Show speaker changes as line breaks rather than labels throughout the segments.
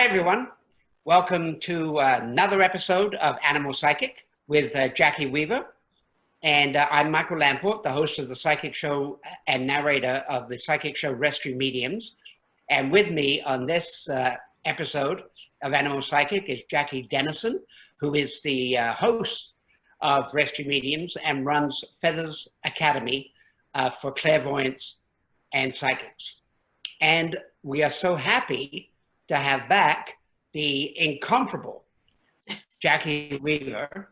everyone. Welcome to another episode of Animal Psychic with Jackie Weaver. And I'm Michael Lamport, the host of the Psychic Show and narrator of the Psychic Show Rescue Mediums. And with me on this episode of Animal Psychic is Jackie Dennison, who is the host of Rescue Mediums and runs Feathers Academy for clairvoyants and psychics. And we are so happy to have back the incomparable Jackie Weaver,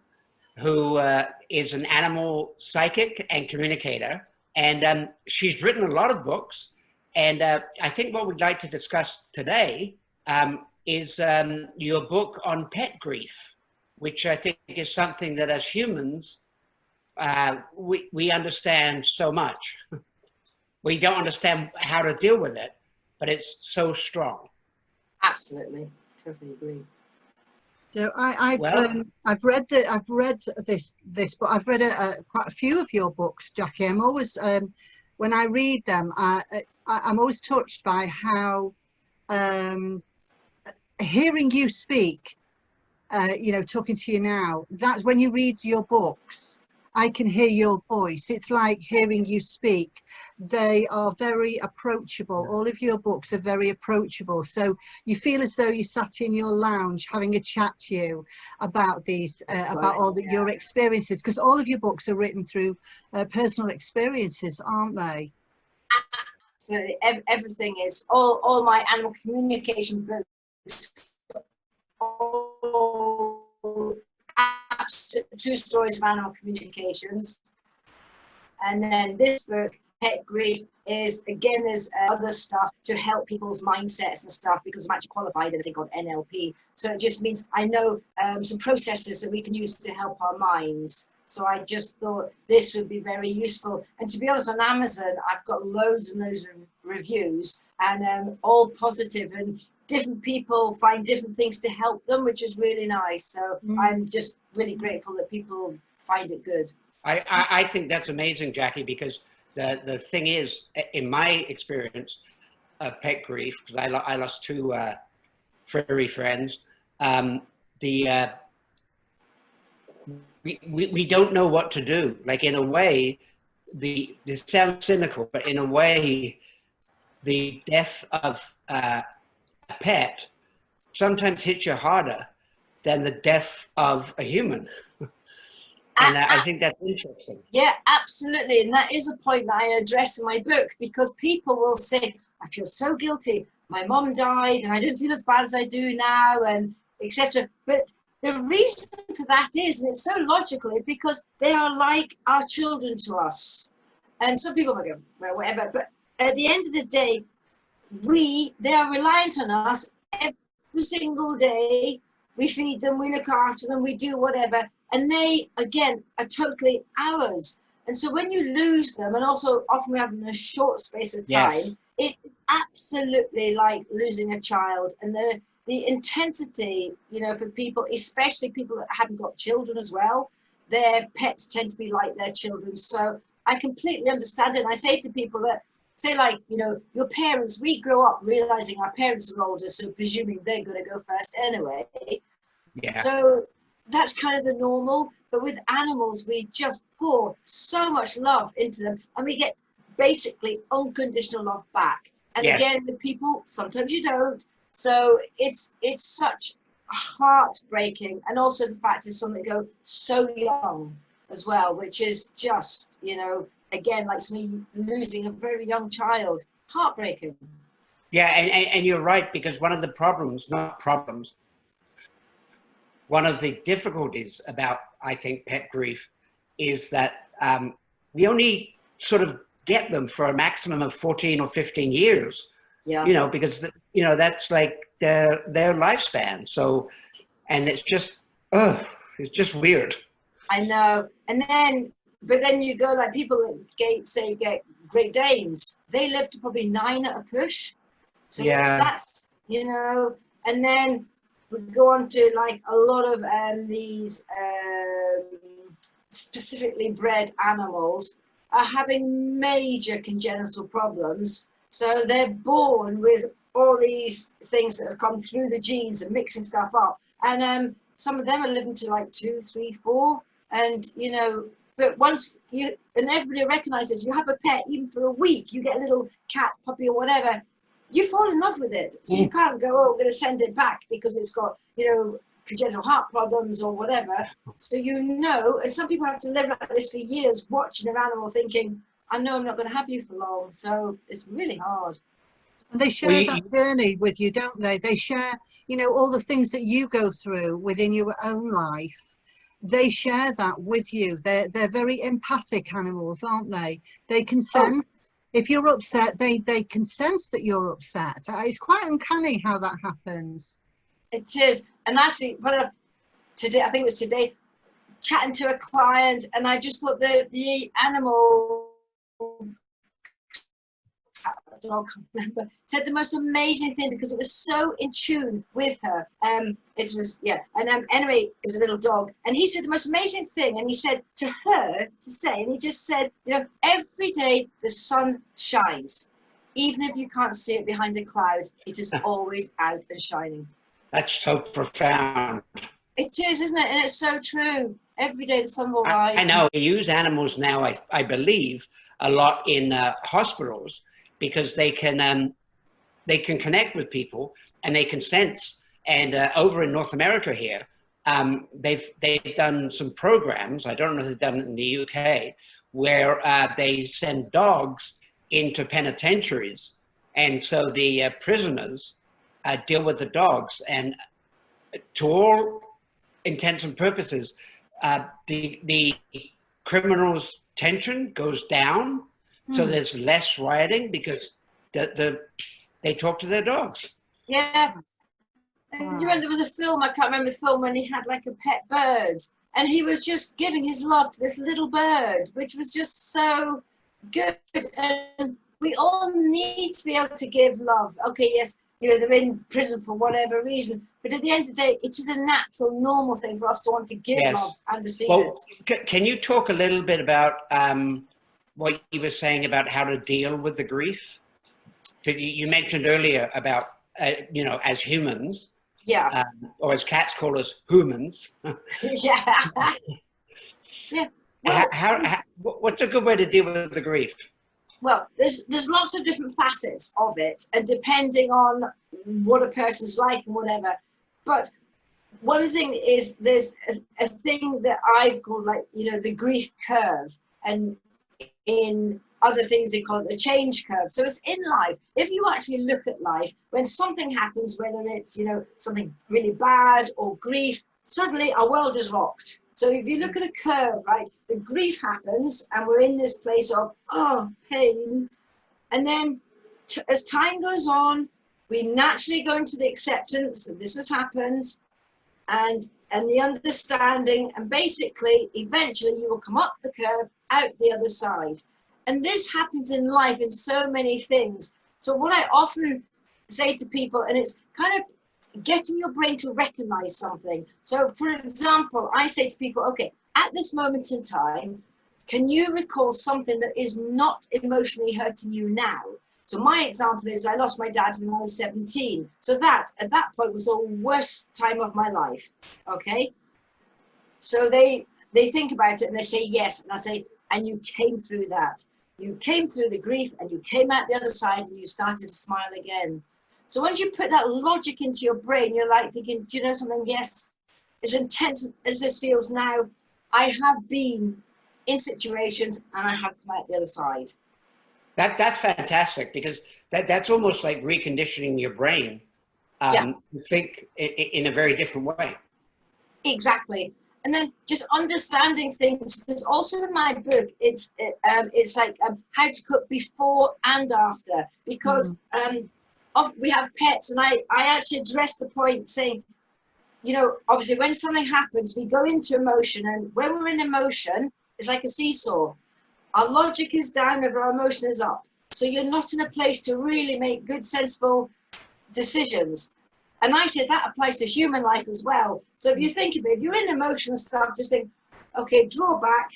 who is an animal psychic and communicator. And she's written a lot of books. And I think what we'd like to discuss today is your book on pet grief, which I think is something that as humans, we understand so much. We don't understand how to deal with it, but it's so strong.
Absolutely, totally agree.
So I've read this, but I've read quite a few of your books, Jackie. I'm always when I read them, I'm always touched by how hearing you speak, talking to you now. That's when you read your books, I can hear your voice. It's like hearing you speak. They are very approachable. All of your books are very approachable. So you feel as though you sat in your lounge having a chat to you about these, about all your experiences, because all of your books are written through personal experiences, aren't they?
Absolutely. Everything is, all my animal communication books, all true stories of animal communications. And then this book, Pet Grief, is again, there's other stuff to help people's mindsets and stuff, because I'm actually qualified in a thing called NLP. So it just means I know some processes that we can use to help our minds. So I just thought this would be very useful. And to be honest, on Amazon, I've got loads and loads of reviews, and all positive, and different people find different things to help them, which is really nice. So I'm just really grateful that people find it good.
I think that's amazing, Jackie, because the thing is, in my experience of pet grief, because I lost two furry friends, we don't know what to do. Like, in a way, this sounds cynical, but in a way, the death of a pet sometimes hits you harder than the death of a human. And I think that's interesting.
Yeah, absolutely. And that is a point that I address in my book, because people will say, I feel so guilty. My mom died and I didn't feel as bad as I do now, and etc. But the reason for that is, and it's so logical, is because they are like our children to us. And some people might go, well, whatever. But at the end of the day, they are reliant on us every single day. We feed them, we look after them, we do whatever, and they, again, are totally ours. And so when you lose them, and also often we have them in a short space of time, it's absolutely like losing a child. And the intensity, for people, especially people that haven't got children as well, their pets tend to be like their children. So I completely understand it. And I say to people that, say, like, your parents, we grow up realizing our parents are older, so presuming they're going to go first anyway.
Yeah.
So that's kind of the normal. But with animals, we just pour so much love into them, and we get basically unconditional love back. And again, with people, sometimes you don't. So it's such heartbreaking. And also the fact is, some that go so young as well, which is just, again, like me losing a very young child, heartbreaking.
Yeah, and you're right, because one of the one of the difficulties about, I think, pet grief is that we only sort of get them for a maximum of 14 or 15 years. Yeah. Because that's like their lifespan. So, and it's just weird.
I know. But then you go, like, people that get Great Danes, they live to probably 9 at a push. So that's, and then we go on to, like, a lot of these specifically bred animals are having major congenital problems. So they're born with all these things that have gone through the genes and mixing stuff up. And some of them are living to like 2, 3, 4. And, you know, but once you, and everybody recognizes you have a pet, even for a week, you get a little cat, puppy or whatever, you fall in love with it. So you can't go, oh, I'm going to send it back because it's got, you know, congenital heart problems or whatever. So you know, and some people have to live like this for years, watching an animal thinking, I know I'm not going to have you for long. So it's really hard.
And they share that journey with you, don't they? They share, you know, all the things that you go through within your own life. They share that with you. They're very empathic animals, aren't they? They can sense. If you're upset, they can sense that you're upset. It's quite uncanny how that happens.
It is. And actually, today, I think it was today, chatting to a client, and I just thought the animal, dog, I can't remember, said the most amazing thing because it was so in tune with her. It was, yeah. And anyway, it was a little dog. And he said the most amazing thing. And he said to her to say, and he just said, you know, every day the sun shines. Even if you can't see it behind a cloud, it is always out and shining.
That's so profound.
It is, isn't it? And it's so true. Every day the sun will rise.
I know. We use animals now, I believe, a lot in hospitals because they can connect with people and they can sense. And over in North America here, they've done some programs. I don't know if they've done it in the UK, where they send dogs into penitentiaries, and so the prisoners deal with the dogs. And to all intents and purposes, the criminals' tension goes down. So there's less rioting because they talk to their dogs.
Yeah. And there was a film, I can't remember the film, when he had like a pet bird. And he was just giving his love to this little bird, which was just so good. And we all need to be able to give love. Okay, yes, you know, they're in prison for whatever reason. But at the end of the day, it is a natural, normal thing for us to want to give love and receive it.
Can you talk a little bit about what you were saying about how to deal with the grief? You mentioned earlier about, you know, as humans, or as cats call us, humans.
Yeah. Yeah.
Well, what's a good way to deal with the grief?
Well, there's lots of different facets of it, and depending on what a person's like and whatever. But one thing is there's a thing that I've called, like, you know, the grief curve, and in other things they call it the change curve. So it's in life. If you actually look at life, when something happens, whether it's, you know, something really bad or grief, suddenly our world is rocked. So if you look at a curve, right, the grief happens and we're in this place of, oh, pain. And then as time goes on, we naturally go into the acceptance that this has happened and the understanding, and basically, eventually you will come up the curve, out the other side. And this happens in life in so many things. So what I often say to people, and it's kind of getting your brain to recognize something. So for example, I say to people, okay, at this moment in time, can you recall something that is not emotionally hurting you now? So my example is I lost my dad when I was 17. So that, at that point, was the worst time of my life, okay? So they think about it and they say yes. And I say, and you came through that. You came through the grief and you came out the other side and you started to smile again. So once you put that logic into your brain, you're like thinking, do you know something? Yes, as intense as this feels now, I have been in situations and I have come out the other side.
That's fantastic, because that's almost like reconditioning your brain to think in a very different way.
Exactly. And then just understanding things, because also in my book, it's like how to cook before and after, because we have pets, and I actually address the point saying, you know, obviously when something happens, we go into emotion, and when we're in emotion, it's like a seesaw. Our logic is down and our emotion is up. So you're not in a place to really make good, sensible decisions. And I say that applies to human life as well. So if you think of it, if you're in emotional stuff, just think, okay, draw back,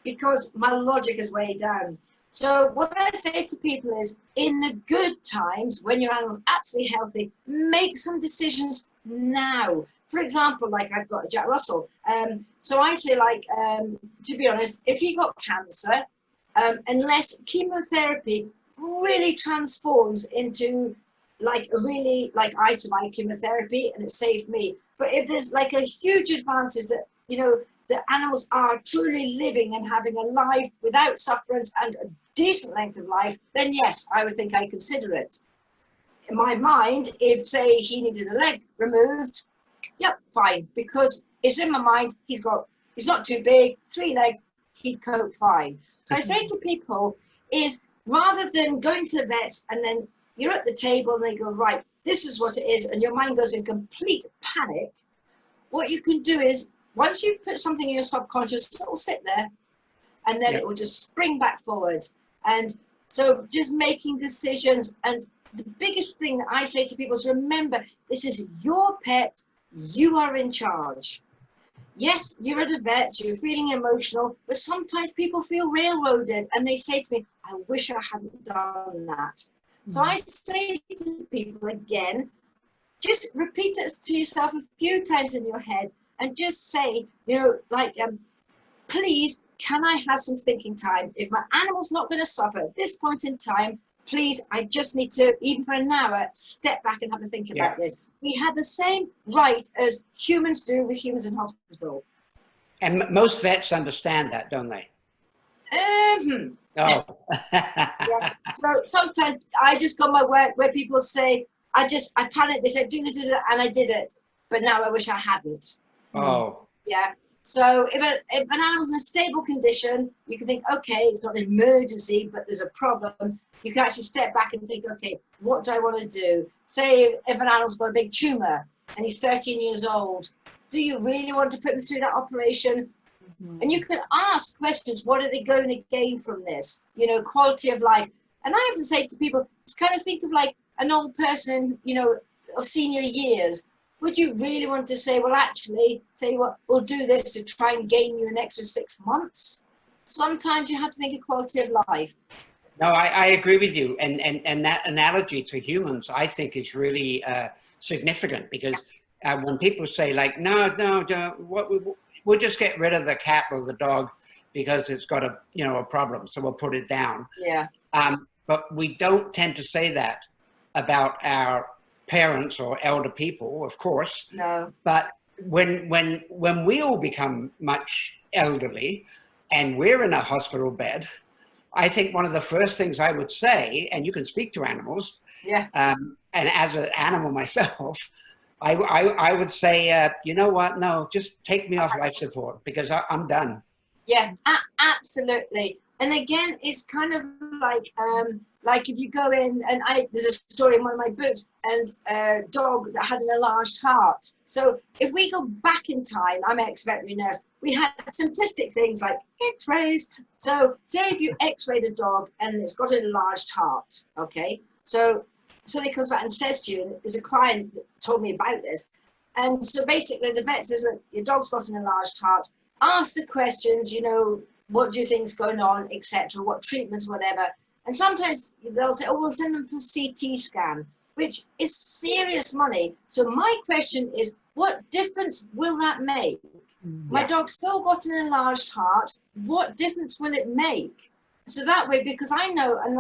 because my logic is way down. So what I say to people is, in the good times, when your animal's absolutely healthy, make some decisions now. For example, like I've got a Jack Russell. So I say, like, to be honest, if he got cancer, unless chemotherapy really transforms into like a really like eye-to-eye chemotherapy, and it saved me. But if there's like a huge advances that, you know, the animals are truly living and having a life without sufferance and a decent length of life, then yes, I would think I consider it. In my mind, if say he needed a leg removed, yep, fine, because it's in my mind, he's not too big, 3 legs, he'd cope fine. So I say to people is, rather than going to the vets and then you're at the table and they go, right, this is what it is, and your mind goes in complete panic, what you can do is, once you put something in your subconscious, it will sit there, and then it will just spring back forward. And so just making decisions. And the biggest thing that I say to people is, remember, this is your pet, you are in charge. Yes, you're at a vet, so you're feeling emotional, but sometimes people feel railroaded and they say to me, I wish I hadn't done that. So I say to people again, just repeat it to yourself a few times in your head and just say, you know, like, please, can I have some thinking time? If my animal's not going to suffer at this point in time, please, I just need to, even for an hour, step back and have a think about this. We have the same right as humans do with humans in hospital.
And most vets understand that, don't they?
Oh. Yeah. So sometimes I just got my work where people say, I panicked, they said, do it, and I did it. But now I wish I hadn't.
Oh.
Yeah. So if an animal's in a stable condition, you can think, okay, it's not an emergency, but there's a problem. You can actually step back and think, okay, what do I want to do? Say if an animal's got a big tumor and he's 13 years old, do you really want to put him through that operation? And you can ask questions, what are they going to gain from this? You know, quality of life. And I have to say to people, it's kind of think of like an old person, you know, of senior years. Would you really want to say, well, actually, tell you what, we'll do this to try and gain you an extra 6 months? Sometimes you have to think of quality of life.
No, I agree with you. And that analogy to humans, I think, is really significant, because when people say, like, no, we'll just get rid of the cat or the dog because it's got a problem, so we'll put it down.
Yeah.
But we don't tend to say that about our parents or elder people, of course.
No.
But when we all become much elderly and we're in a hospital bed, I think one of the first things I would say, and you can speak to animals, and as an animal myself, I would say, you know what? No, just take me off life support, because I'm done.
Yeah, absolutely. And again, it's kind of like if you go in, and there's a story in one of my books, and a dog that had an enlarged heart. So if we go back in time, I'm an ex-veterinary nurse, we had simplistic things like x-rays. So say if you x-rayed a dog and it's got an enlarged heart, okay? So somebody comes back and says to you, and there's a client that told me about this, and so basically the vet says, look, your dog's got an enlarged heart, ask the questions, you know, what do you think's going on, etc., what treatments, whatever. And sometimes they'll say, oh, we'll send them for CT scan, which is serious money. So my question is, what difference will that make? My dog's still got an enlarged heart. What difference will it make? So that way, because I know, and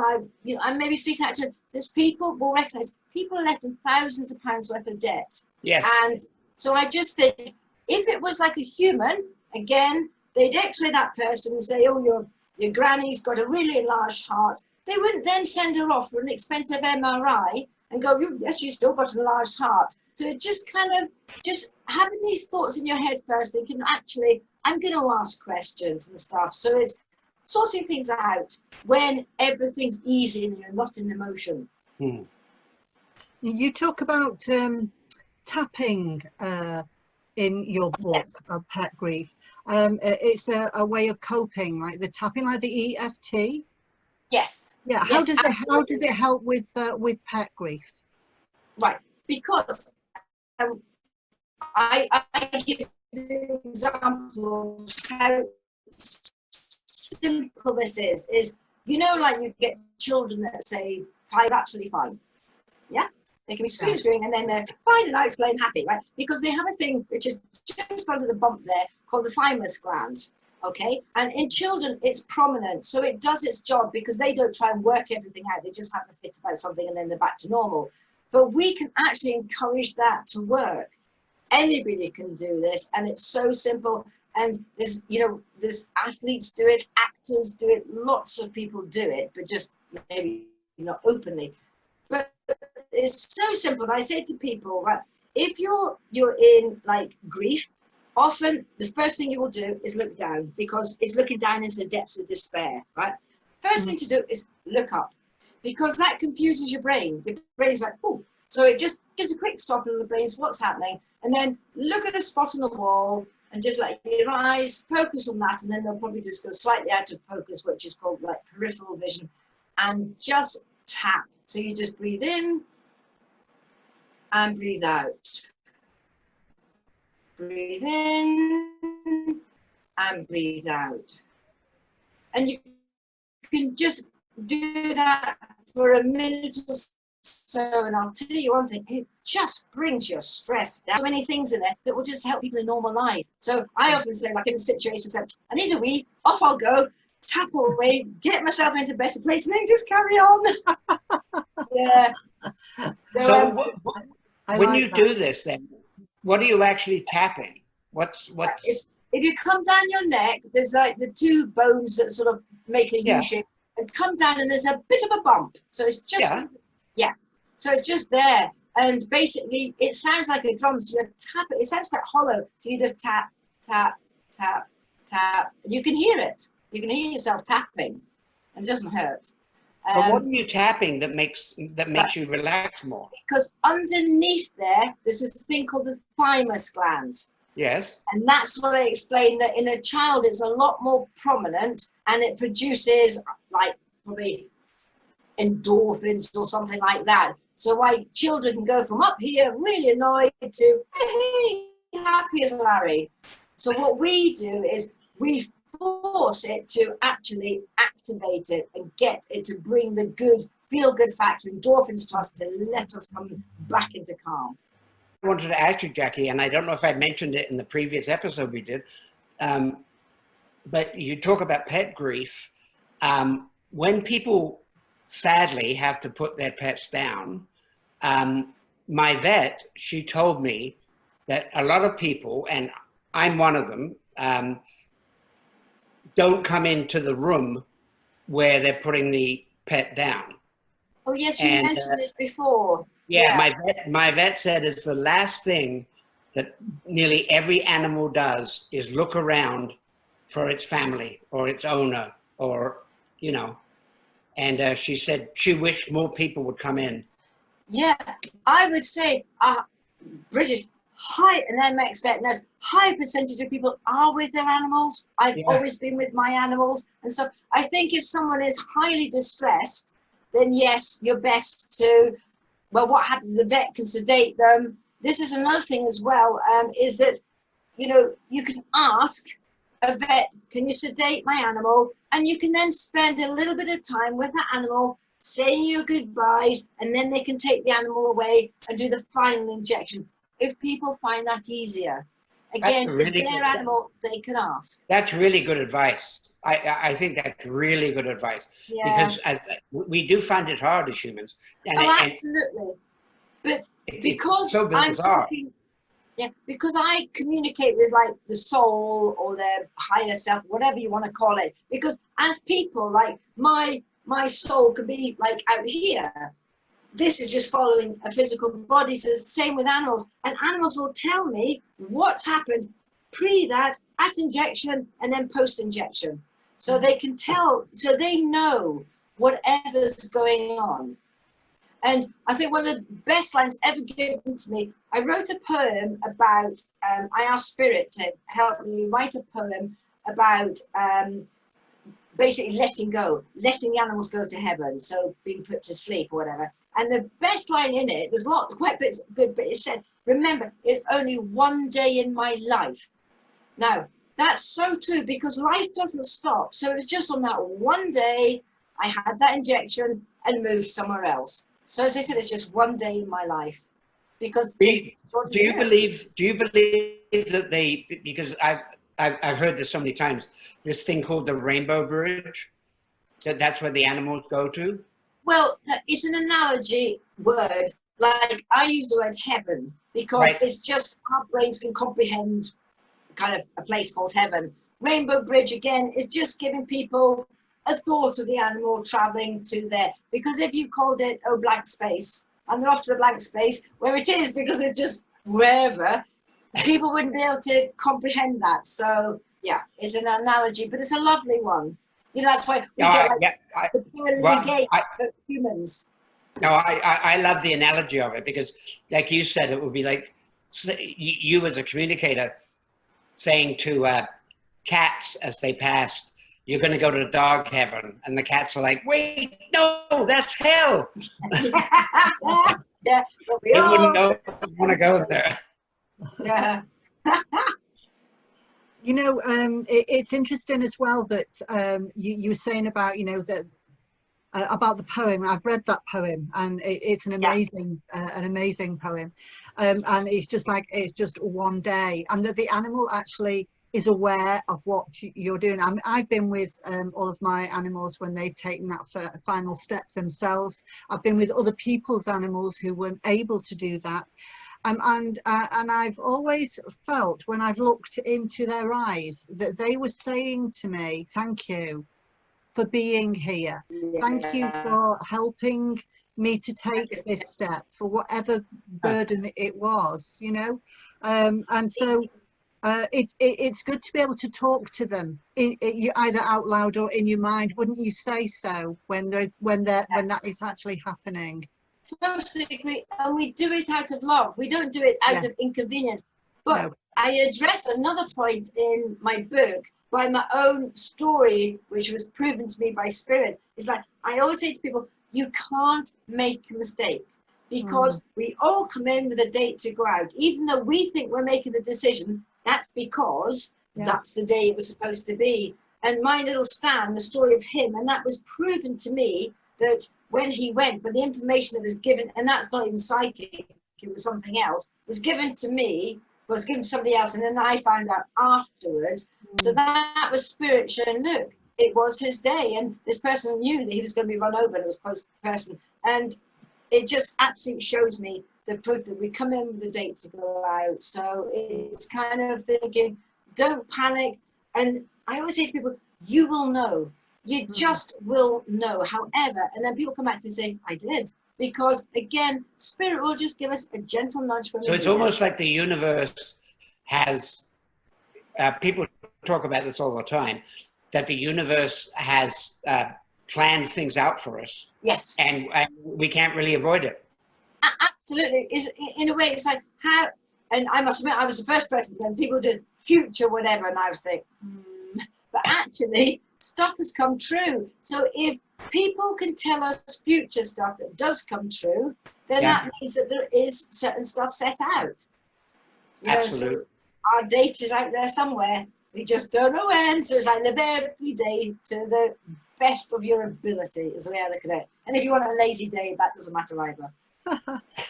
I maybe speaking out to, there's people will recognize people are left with thousands of pounds worth of debt.
Yes.
And so I just think, if it was like a human, again, they'd x-ray that person and say, oh, your granny's got a really enlarged heart. They wouldn't then send her off for an expensive MRI and go, yes, she's still got an enlarged heart. So it just kind of, just having these thoughts in your head first, thinking, actually, I'm going to ask questions and stuff. So it's sorting things out when everything's easy and you're not in emotion.
You talk about tapping in your book of pet grief. It's a way of coping, like the tapping, like the EFT.
Yes.
Yeah.
Yes,
how does it help with pet grief?
Right, because I give the example of how simple this is you know, like you get children that say 5 absolutely fine. Yeah, they can be screaming and then they're fine and out playing happy, right? Because they have a thing which is just under the bump there called the thymus gland. Okay, and in children it's prominent, so it does its job because they don't try and work everything out. They just have a fit about something and then they're back to normal. But we can actually encourage that to work. Anybody can do this, and it's so simple. And there's, you know, there's athletes do it, actors do it, lots of people do it, but just maybe not openly. But it's so simple. And I say to people, right, if you're in like grief, often the first thing you will do is look down, because it's looking down into the depths of despair, right? First thing to do is look up, because that confuses your brain. Your brain's like, oh, so it just gives a quick stop in the brain's what's happening. And then look at a spot on the wall and just let your eyes focus on that. And then they'll probably just go slightly out of focus, which is called like peripheral vision, and just tap. So you just breathe in and breathe out. Breathe in and breathe out. And you can just do that for a minute or so, and I'll tell you one thing, it just brings your stress down. So many things in there that will just help people in normal life. So I often say, like in situations, like, I need a wee, off I'll go, tap away, get myself into a better place, and then just carry on. Yeah.
So when you do this, then, what are you actually tapping? What's
if you come down your neck, there's like the 2 bones that sort of make a U shape, and come down, and there's a bit of a bump. So it's just so it's just there, and basically it sounds like a drum. So you tap it. It sounds quite hollow. So you just tap, tap, tap, tap. And you can hear it. You can hear yourself tapping, and it doesn't hurt.
But what are you tapping that makes you relax more?
Because underneath there's this thing called the thymus gland.
Yes.
And that's what I explained, that in a child it's a lot more prominent, and it produces like probably endorphins or something like that. So why children can go from up here really annoyed to hey, happy as Larry. So what we do is we force it to actually activate it and get it to bring the good feel-good factor, endorphins, to us, to let us come back into calm.
I wanted to ask you, Jackie, and I don't know if I mentioned it in the previous episode we did, but you talk about pet grief. When people sadly have to put their pets down, my vet, she told me that a lot of people, and I'm one of them, don't come into the room where they're putting the pet down.
Oh yes, you mentioned this before.
Yeah, my vet said it's the last thing that nearly every animal does is look around for its family or its owner, or, you know, and she said she wished more people would come in.
Yeah, I would say British, high, and then I expect there's high percentage of people are with their animals. I've always been with my animals. And so I think if someone is highly distressed, then yes, you're best to, well, what happens, the vet can sedate them. This is another thing as well, is that, you know, you can ask a vet, can you sedate my animal? And you can then spend a little bit of time with the animal, saying your goodbyes, and then they can take the animal away and do the final injection. If people find that easier, again, really it's their animal, they can ask.
That's really good advice. I think that's really good advice, because we do find it hard as humans. And
absolutely. But because so I'm talking, because I communicate with like the soul or the higher self, whatever you want to call it, because as people, like my soul could be like out here. This is just following a physical body. So it's the same with animals, and animals will tell me what's happened pre that, at injection, and then post injection. So they can tell, so they know whatever's going on. And I think one of the best lines ever given to me, I wrote a poem about, I asked Spirit to help me write a poem about basically letting go, letting the animals go to heaven, so being put to sleep or whatever. And the best line in it, there's a lot, quite good, but it said, remember, it's only one day in my life. Now, that's so true, because life doesn't stop. So it's just on that one day, I had that injection and moved somewhere else. So as I said, it's just one day in my life. Because
do you believe that they, because I've heard this so many times, this thing called the Rainbow Bridge, that's where the animals go to?
Well, it's an analogy word. Like I use the word heaven because
Right.
it's just our brains can comprehend kind of a place called heaven. Rainbow Bridge, again, is just giving people a thought of the animal traveling to there. Because if you called it, oh, blank space, and they're off to the blank space, where it is, because it's just wherever, people wouldn't be able to comprehend that. So, yeah, it's an analogy, but it's a lovely one. You know, that's why we get like the pearly gate for humans.
No, I love the analogy of it because, like you said, it would be like you as a communicator saying to cats as they passed, "You're going to go to dog heaven," and the cats are like, "Wait, no, that's hell."
Yeah, but we
They
all
wouldn't want to go there.
Yeah.
You know, it's interesting as well that you were saying about, you know, that about the poem. I've read that poem, and it's an amazing poem, and it's just like, it's just one day, and that the animal actually is aware of what you're doing. I've been with all of my animals when they've taken that final step themselves. I've been with other people's animals who weren't able to do that. And I've always felt when I've looked into their eyes that they were saying to me, thank you for being here. Thank you for helping me to take this step, for whatever burden it was, you know. And so it's good to be able to talk to them, either out loud or in your mind. Wouldn't you say so when that is actually happening?
Totally agree, and we do it out of love. We don't do it out of inconvenience. But
No.
I address another point in my book by my own story, which was proven to me by spirit. It's like I always say to people, you can't make a mistake, because we all come in with a date to go out. Even though we think we're making the decision, that's because that's the day it was supposed to be. And my little Stan, the story of him, and that was proven to me that when he went, but the information that was given, and that's not even psychic, it was something else, was given to me, was given to somebody else, and then I found out afterwards. So that was spirit showing, look, it was his day, and this person knew that he was going to be run over, and it was supposed to be a person. And it just absolutely shows me the proof that we come in with a date to go out. So it's kind of thinking, don't panic. And I always say to people, you will know. You just will know. However, and then people come back to me and say, I did. Because again, spirit will just give us a gentle nudge. When
So it's almost like the universe has, people talk about this all the time, that the universe has planned things out for us.
Yes.
And we can't really avoid it.
Absolutely. In a way, it's like how, and I must admit, I was the first person when people did future whatever, and I was thinking, but actually, stuff has come true. So if people can tell us future stuff that does come true, then that means that there is certain stuff set out. You
Absolutely.
know, so our date is out there somewhere. We just don't know when. So it's like live every day to the best of your ability is the way I look at it. And if you want a lazy day, that doesn't matter either.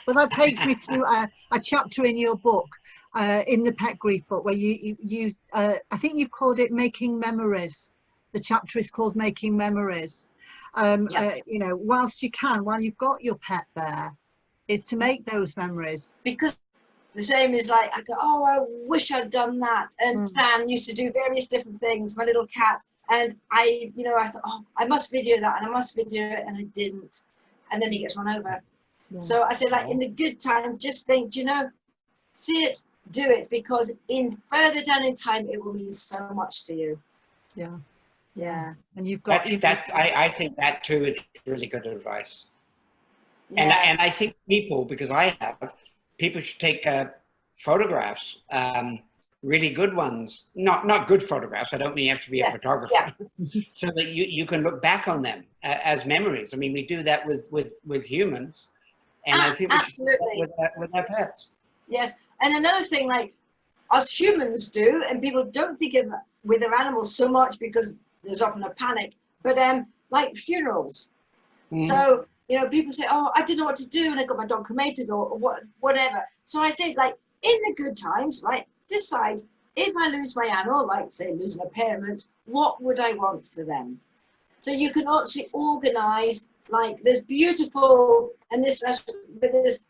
Well, that takes me to a chapter in your book, in the pet grief book, where you I think you've called it Making Memories. The chapter is called Making Memories. You know, whilst you can, while you've got your pet there, is to make those memories.
Because the same is like, I go, oh, I wish I'd done that. And Stan used to do various different things, my little cat. And I thought, oh, I must video that, and I must video it, and I didn't. And then he gets run over. Yeah. So I said, like, in the good times, just think, you know, see it, do it, because in further down in time, it will mean so much to you.
Yeah.
Yeah.
And you've got
I think that too is really good advice.
Yeah.
And I think people should take photographs, really good ones, not good photographs. I don't mean you have to be a photographer, so that you can look back on them as memories. I mean, we do that with humans, and I think we should do that with our pets.
Yes, and another thing, like us humans do, and people don't think of with their animals so much because there's often a panic. But like funerals.
Mhm.
So, you know, people say, oh, I didn't know what to do and I got my dog cremated or whatever. So I say, like, in the good times, right, decide if I lose my animal, like say losing a parent, what would I want for them? So you can actually organize, like, there's beautiful, and this, but there's,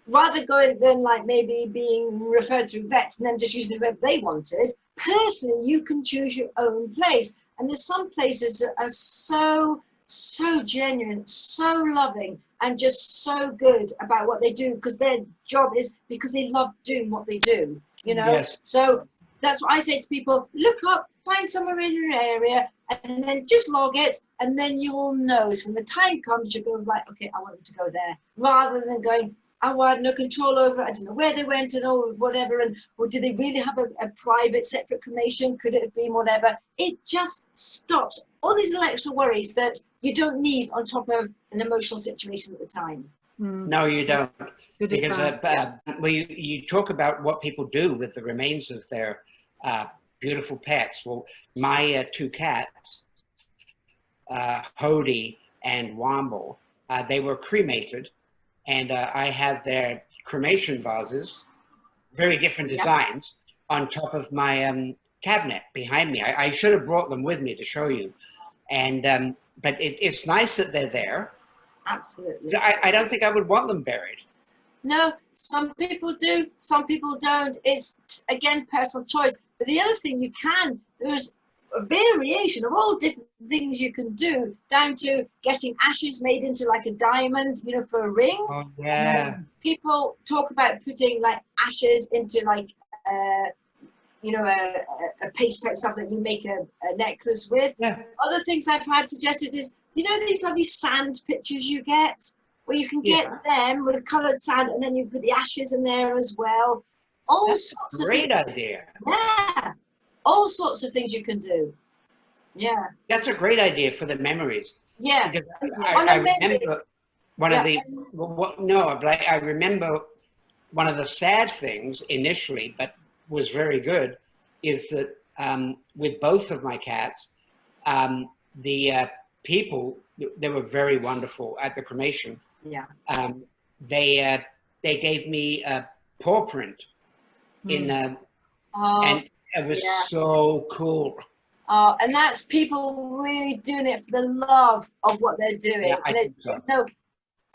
rather going than like maybe being referred through vets and then just using the vet they wanted, personally, you can choose your own place. And there's some places that are so genuine, so loving, and just so good about what they do, because their job is because they love doing what they do, you know?
Yes.
So that's what I say to people, look up, find somewhere in your area, and then just log it, and then you will know. So when the time comes, you go like, okay, I want them to go there, rather than going, oh, I had no control over it, I don't know where they went and oh, whatever, and or did they really have a private separate cremation? Could it have been whatever? It just stops all these little extra worries that you don't need on top of an emotional situation at the time.
No, you don't.
Good
Because
advice.
well, you talk about what people do with the remains of their beautiful pets. Well, my two cats, Hody and Womble, they were cremated, and I have their cremation vases, very different designs, on top of my cabinet behind me. I should have brought them with me to show you, and but it's nice that they're there.
Absolutely.
I don't think I would want them buried.
No, some people do, some people don't. It's, again, personal choice. But the other thing you can, there's a variation of all different things you can do, down to getting ashes made into like a diamond, you know, for a ring.
Oh, yeah.
People talk about putting like ashes into like, you know, a paste type stuff that you make a necklace with.
Yeah.
Other things I've had suggested is, you know, these lovely sand pictures you get, where you can get them with coloured sand, and then you put the ashes in there as well. All sorts of things.
Great idea.
Yeah, all sorts of things you can do. Yeah.
That's a great idea for the memories.
Yeah.
Because
On
I
a memory.
remember one of the, no, but I remember one of the sad things initially, but was very good, is that with both of my cats, the people, they were very wonderful at the cremation.
Yeah.
They gave me a paw print in, and it was so cool.
And that's people really doing it for the love of what they're doing.
Yeah, I think so.
No,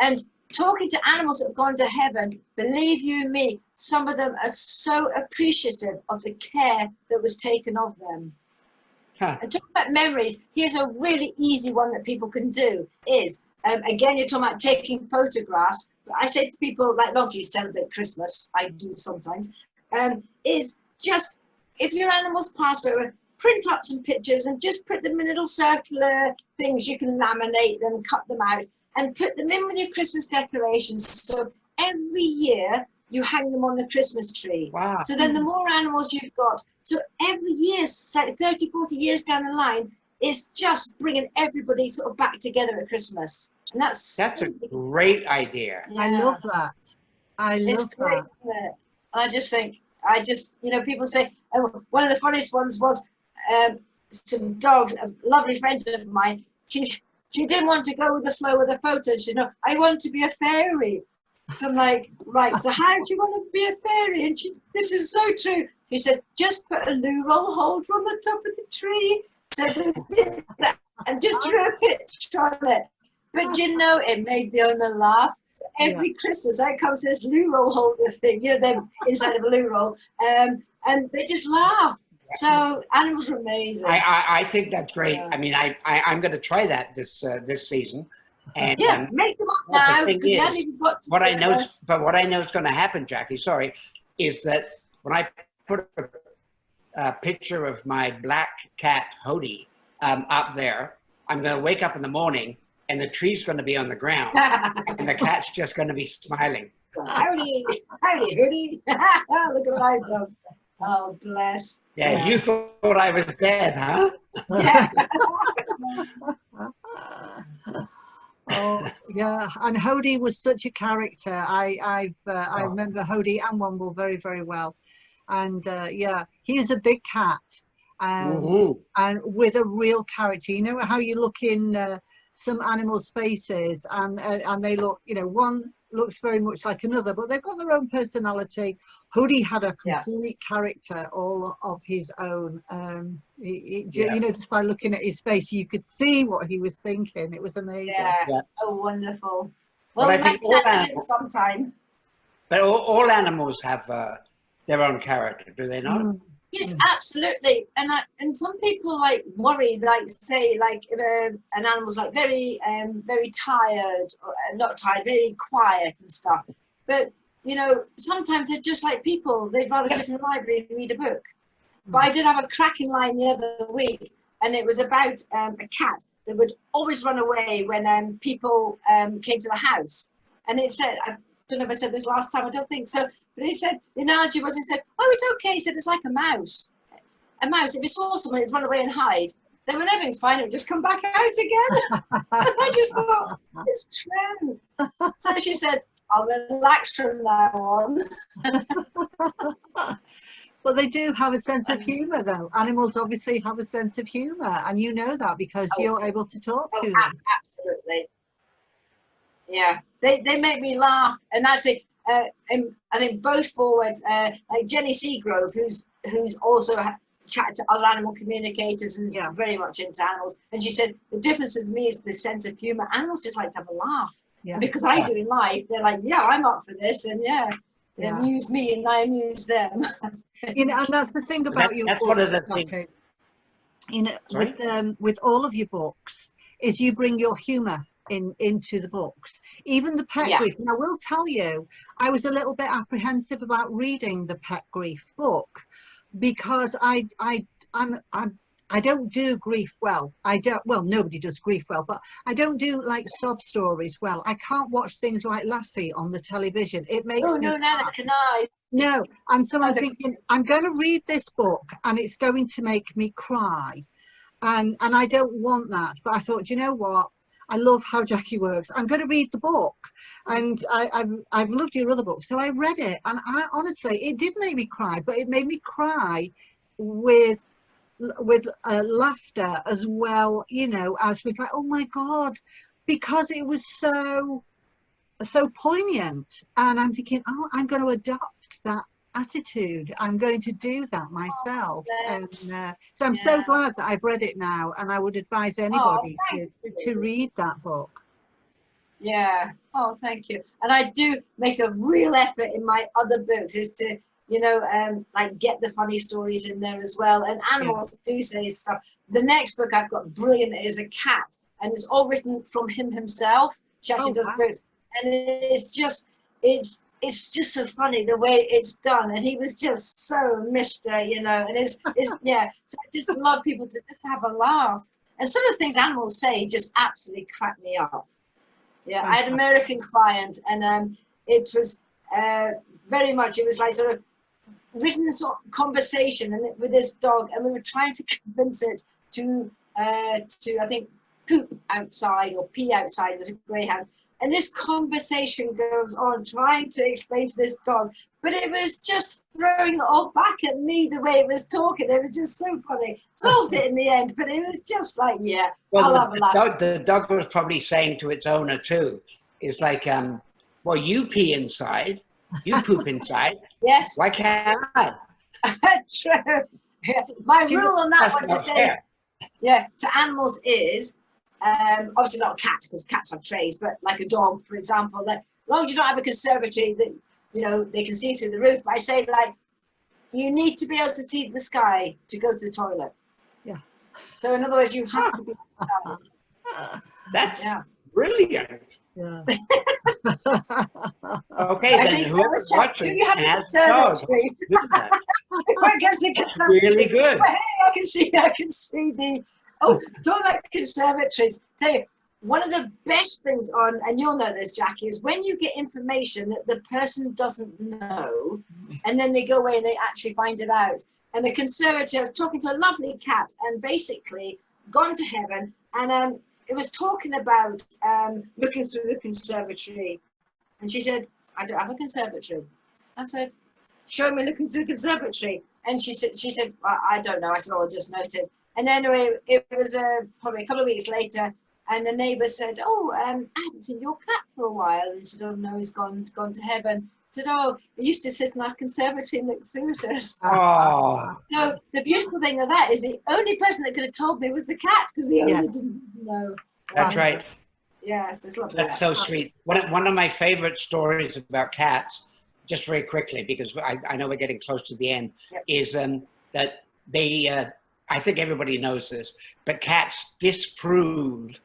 and talking to animals that have gone to heaven, believe you me, some of them are so appreciative of the care that was taken of them.
Huh.
And talking about memories, here's a really easy one that people can do is, again, you're talking about taking photographs, but I say to people, like, not to celebrate Christmas, I do sometimes, is just, if your animal's passed over, print up some pictures and just put them in little circular things. You can laminate them, cut them out, and put them in with your Christmas decorations. So every year you hang them on the Christmas tree.
Wow.
So then the more animals you've got, so every year, say 30, 40 years down the line, is just bringing everybody sort of back together at Christmas. And that's
a great idea.
Yeah.
I love that. I love
It's great,
that.
isn't it? I just, you know, people say, one of the funniest ones was some dogs, a lovely friend of mine, she didn't want to go with the flow of the photos, you know, I want to be a fairy. So I'm like, right, so how do you want to be a fairy? And this is so true. She said, just put a loo roll holder on the top of the tree. So they did that and just drew a picture on it. But you know, it made the owner laugh. So every Christmas, out comes this loo roll holder thing, you know, them inside of a loo roll, and they just laugh. So animals are amazing.
I think that's great.
Yeah.
I mean, I'm going to try that this season. And
make them up now.
The thing is, what I know is going to happen, Jackie, sorry, is that when I put a picture of my black cat Hody up there, I'm going to wake up in the morning and the tree's going to be on the ground and the cat's just going to be smiling.
Howdy, Hody. Look at what I've done. Oh, bless.
Yeah, you thought I was dead, huh?
Yeah.
Oh yeah, and Hody was such a character. I remember Hody and Womble very, very well, and yeah, he is a big cat, and with a real character. You know how you look in some animals' faces, and they look, you know, one looks very much like another, but they've got their own personality. Hoodie had a complete character all of his own. You know, just by looking at his face, you could see what he was thinking. It was amazing.
Yeah. Oh, wonderful. Well,
I
we
think
might catch him sometime.
But all animals have their own character, do they not?
Yes, absolutely. And some people like worry, like say, like if an animal's like very tired, or not tired, very quiet and stuff. But you know, sometimes they're just like people. They'd rather sit in the library and read a book. But I did have a cracking line the other week, and it was about a cat that would always run away when people came to the house. And it said, I don't know if I said this last time, I don't think so. But he said, the analogy was, he said, oh, it's okay. He said, it's like a mouse. A mouse, if it saw someone, it'd run away and hide. Then when everything's fine, it would just come back out again. I just thought, it's true. So she said, I'll relax from now on.
Well, they do have a sense of humour, though. Animals obviously have a sense of humour, and you know that because you're able to talk to them.
Absolutely. Yeah, they make me laugh. And actually, and I think both forwards, like Jenny Seagrove, who's also chatted to other animal communicators and is very much into animals, and she said the difference with me is the sense of humour. Animals just like to have a laugh, and because I do in life, they're like, yeah, I'm up for this, and they amuse me and I amuse them.
You know, and that's the thing about your book. One of the things. You know, with all of your books, is you bring your humour into the books. Even the pet grief. And I will tell you, I was a little bit apprehensive about reading the pet grief book because I don't do grief well. Well, nobody does grief well, but I don't do like sob stories well. I can't watch things like Lassie on the television. It makes me
neither can I.
No, and so I'm thinking, I'm going to read this book and it's going to make me cry. And I don't want that. But I thought, you know what? I love how Jackie works. I'm going to read the book, and I've loved your other book, so I read it, and I honestly, it did make me cry, but it made me cry with laughter as well, you know, as with like, oh my God, because it was so poignant, and I'm thinking, oh, I'm going to adopt that attitude. I'm going to do that myself. And so I'm so glad that I've read it now, and I would advise anybody to read that book.
Yeah. Oh, thank you. And I do make a real effort in my other books is to, you know, like get the funny stories in there as well. And animals do say stuff. The next book I've got brilliant is a cat, and it's all written from him himself. She actually does books, and it's just so funny the way it's done, and he was just so Mr., you know, and it's so I just love people to just have a laugh. And some of the things animals say just absolutely crack me up. I had an American client, and it was very much, it was like sort of written sort of conversation with this dog, and we were trying to convince it to I think poop outside or pee outside. It was a greyhound. And this conversation goes on, trying to explain to this dog, but it was just throwing it all back at me the way it was talking. It was just so funny. Solved it in the end, but it was just like,
well, I'll have a laugh. The dog was probably saying to its owner too, it's like, well, you pee inside, you poop inside.
Yes.
Why can't I?
True. My rule on that one to say, to animals is, obviously not cats, because cats have trays, but like a dog, for example, that as long as you don't have a conservatory that, you know, they can see through the roof. But I say, like, you need to be able to see the sky to go to the toilet. Yeah. So in other words, you have to be
That's brilliant.
Yeah.
Okay, then whoever's watching has a dog. That's really good.
Hey, I can see the. Oh, talking about conservatories, tell you, one of the best things on, and you'll know this, Jackie, is when you get information that the person doesn't know, and then they go away and they actually find it out. And the conservatory, I was talking to a lovely cat, and basically gone to heaven, and it was talking about looking through the conservatory. And she said, I don't have a conservatory. I said, show me looking through the conservatory. And she said, I don't know. I said, oh, I just noted. And anyway, it was probably a couple of weeks later, and the neighbour said, oh, I haven't seen your cat for a while. And she said, oh no, he's gone to heaven. I said, oh, he used to sit in our conservatory and look through at us.
Oh.
So the beautiful thing of that is the only person that could have told me was the cat, because the owner didn't know.
That's right.
Yes, it's lovely.
That's so sweet. One of my favorite stories about cats, just very quickly, because I know we're getting close to the end, is that they, I think everybody knows this, but cats disprove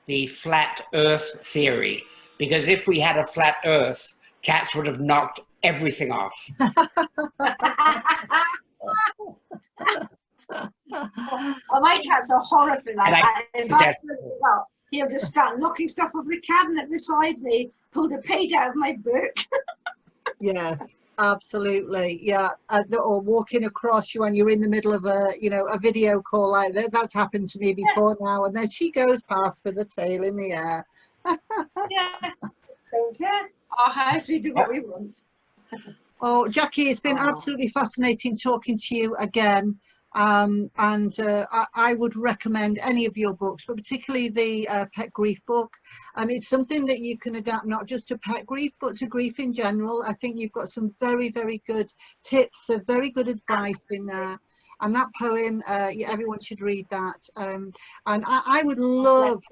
the flat earth theory, because if we had a flat earth, cats would have knocked everything off.
Oh, my cats are horrified like that. He'll just start knocking stuff off the cabinet beside me, pulled a page out of my book.
Yes, absolutely. Yeah, or walking across you when you're in the middle of a video call like that. That's happened to me before now, and then she goes past with the tail in the air.
Yeah, don't care. Our house, we do what we want.
Oh, Jackie, it's been absolutely fascinating talking to you again. I would recommend any of your books, but particularly the pet grief book. It's something that you can adapt not just to pet grief, but to grief in general. I think you've got some very, very good tips, very good advice in there. And that poem, everyone should read that. And I would love...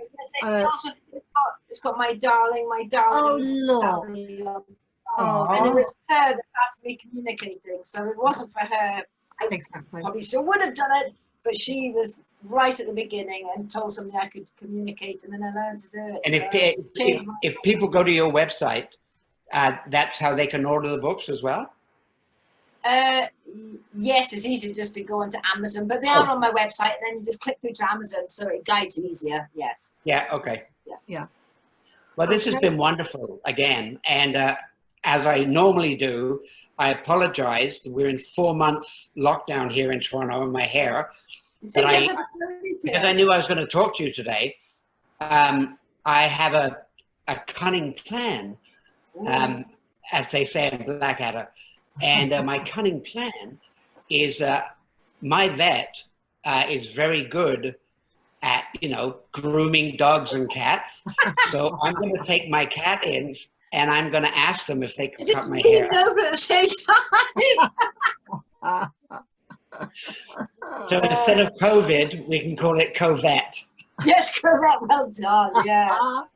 it's got my darling,
oh, Lord.
Oh, and it was her that started me communicating, so it wasn't for her. I probably still would have done it, but she was right at the beginning and told something I could communicate, and then I learned to do it.
And if people go to your website, that's how they can order the books as well?
Yes, it's easier just to go onto Amazon, but they are on my website, and then you just click through to Amazon, so it guides you easier. Yes.
Yeah, okay.
Yes.
Yeah.
Well, this has been wonderful again, and as I normally do, I apologize. We're in 4-month lockdown here in Toronto in my hair. Because I knew I was going to talk to you today. I have a cunning plan, as they say in Blackadder. And my cunning plan is my vet is very good at, grooming dogs and cats. So I'm going to take my cat in, and I'm going to ask them if they can cut my hair.
Over at the same time.
So instead of COVID, we can call it Covet.
Yes, correct. Well done. Yeah. Oh,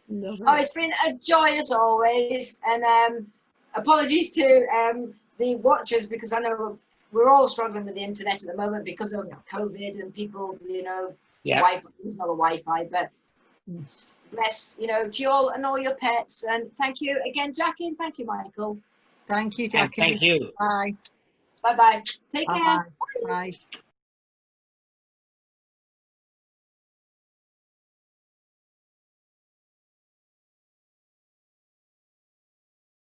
it's been a joy as always, and apologies to the watchers, because I know we're all struggling with the internet at the moment because of COVID and people, Wi-Fi, it's not a Wi-Fi, but bless, to you all and all your pets. And thank you again, Jackie, and thank you, Michael.
Thank you, Jackie.
And thank you.
Bye.
Bye-bye. Take care.
Bye. Bye.